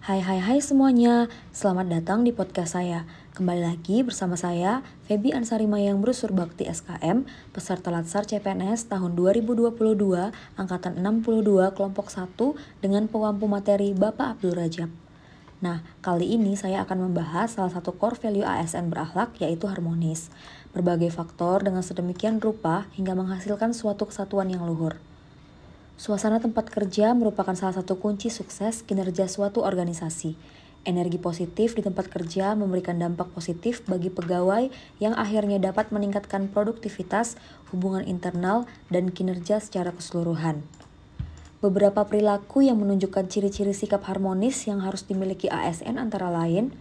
Hai semuanya, selamat datang di podcast saya. Kembali lagi bersama saya, Feby Ansari Mayang Brusur Bakti SKM, peserta Latsar CPNS tahun 2022, Angkatan 62, Kelompok 1, dengan pemampu materi Bapak Abdul Rajab. Nah, kali ini saya akan membahas salah satu core value ASN berakhlak, yaitu harmonis. Berbagai faktor dengan sedemikian rupa hingga menghasilkan suatu kesatuan yang luhur. Suasana tempat kerja merupakan salah satu kunci sukses kinerja suatu organisasi. Energi positif di tempat kerja memberikan dampak positif bagi pegawai yang akhirnya dapat meningkatkan produktivitas, hubungan internal, dan kinerja secara keseluruhan. Beberapa perilaku yang menunjukkan ciri-ciri sikap harmonis yang harus dimiliki ASN antara lain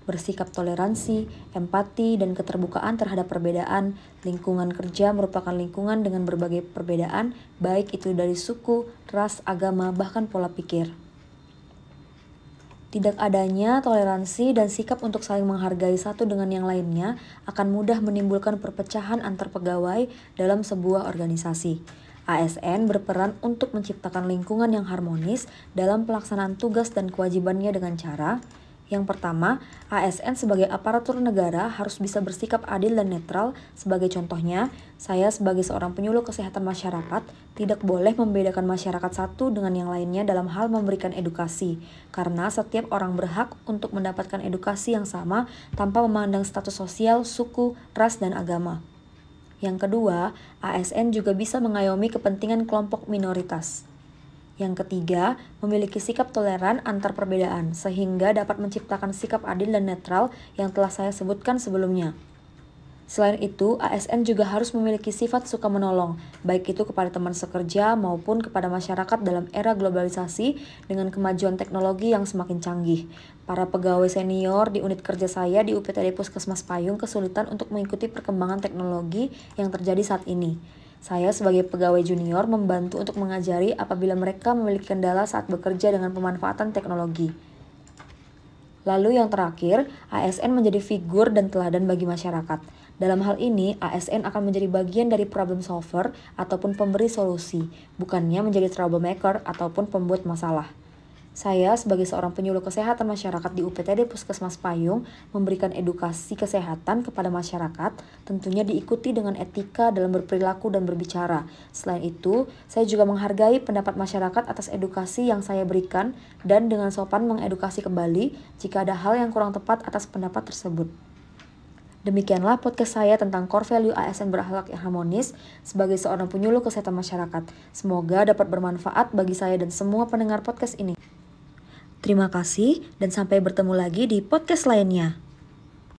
bersikap toleransi, empati, dan keterbukaan terhadap perbedaan. Lingkungan kerja merupakan lingkungan dengan berbagai perbedaan, baik itu dari suku, ras, agama, bahkan pola pikir. Tidak adanya toleransi dan sikap untuk saling menghargai satu dengan yang lainnya akan mudah menimbulkan perpecahan antar pegawai dalam sebuah organisasi. ASN berperan untuk menciptakan lingkungan yang harmonis dalam pelaksanaan tugas dan kewajibannya dengan cara: yang pertama, ASN sebagai aparatur negara harus bisa bersikap adil dan netral. Sebagai contohnya, saya sebagai seorang penyuluh kesehatan masyarakat tidak boleh membedakan masyarakat satu dengan yang lainnya dalam hal memberikan edukasi, karena setiap orang berhak untuk mendapatkan edukasi yang sama tanpa memandang status sosial, suku, ras, dan agama. Yang kedua, ASN juga bisa mengayomi kepentingan kelompok minoritas. Yang ketiga, memiliki sikap toleran antar perbedaan, sehingga dapat menciptakan sikap adil dan netral yang telah saya sebutkan sebelumnya. Selain itu, ASN juga harus memiliki sifat suka menolong, baik itu kepada teman sekerja maupun kepada masyarakat dalam era globalisasi dengan kemajuan teknologi yang semakin canggih. Para pegawai senior di unit kerja saya di UPTD Puskesmas Payung kesulitan untuk mengikuti perkembangan teknologi yang terjadi saat ini. Saya sebagai pegawai junior membantu untuk mengajari apabila mereka memiliki kendala saat bekerja dengan pemanfaatan teknologi. Lalu yang terakhir, ASN menjadi figur dan teladan bagi masyarakat. Dalam hal ini, ASN akan menjadi bagian dari problem solver ataupun pemberi solusi, bukannya menjadi troublemaker ataupun pembuat masalah. Saya sebagai seorang penyuluh kesehatan masyarakat di UPTD Puskesmas Payung memberikan edukasi kesehatan kepada masyarakat, tentunya diikuti dengan etika dalam berperilaku dan berbicara. Selain itu, saya juga menghargai pendapat masyarakat atas edukasi yang saya berikan dan dengan sopan mengedukasi kembali jika ada hal yang kurang tepat atas pendapat tersebut. Demikianlah podcast saya tentang core value ASN berakhlak yang harmonis sebagai seorang penyuluh kesehatan masyarakat. Semoga dapat bermanfaat bagi saya dan semua pendengar podcast ini. Terima kasih dan sampai bertemu lagi di podcast lainnya.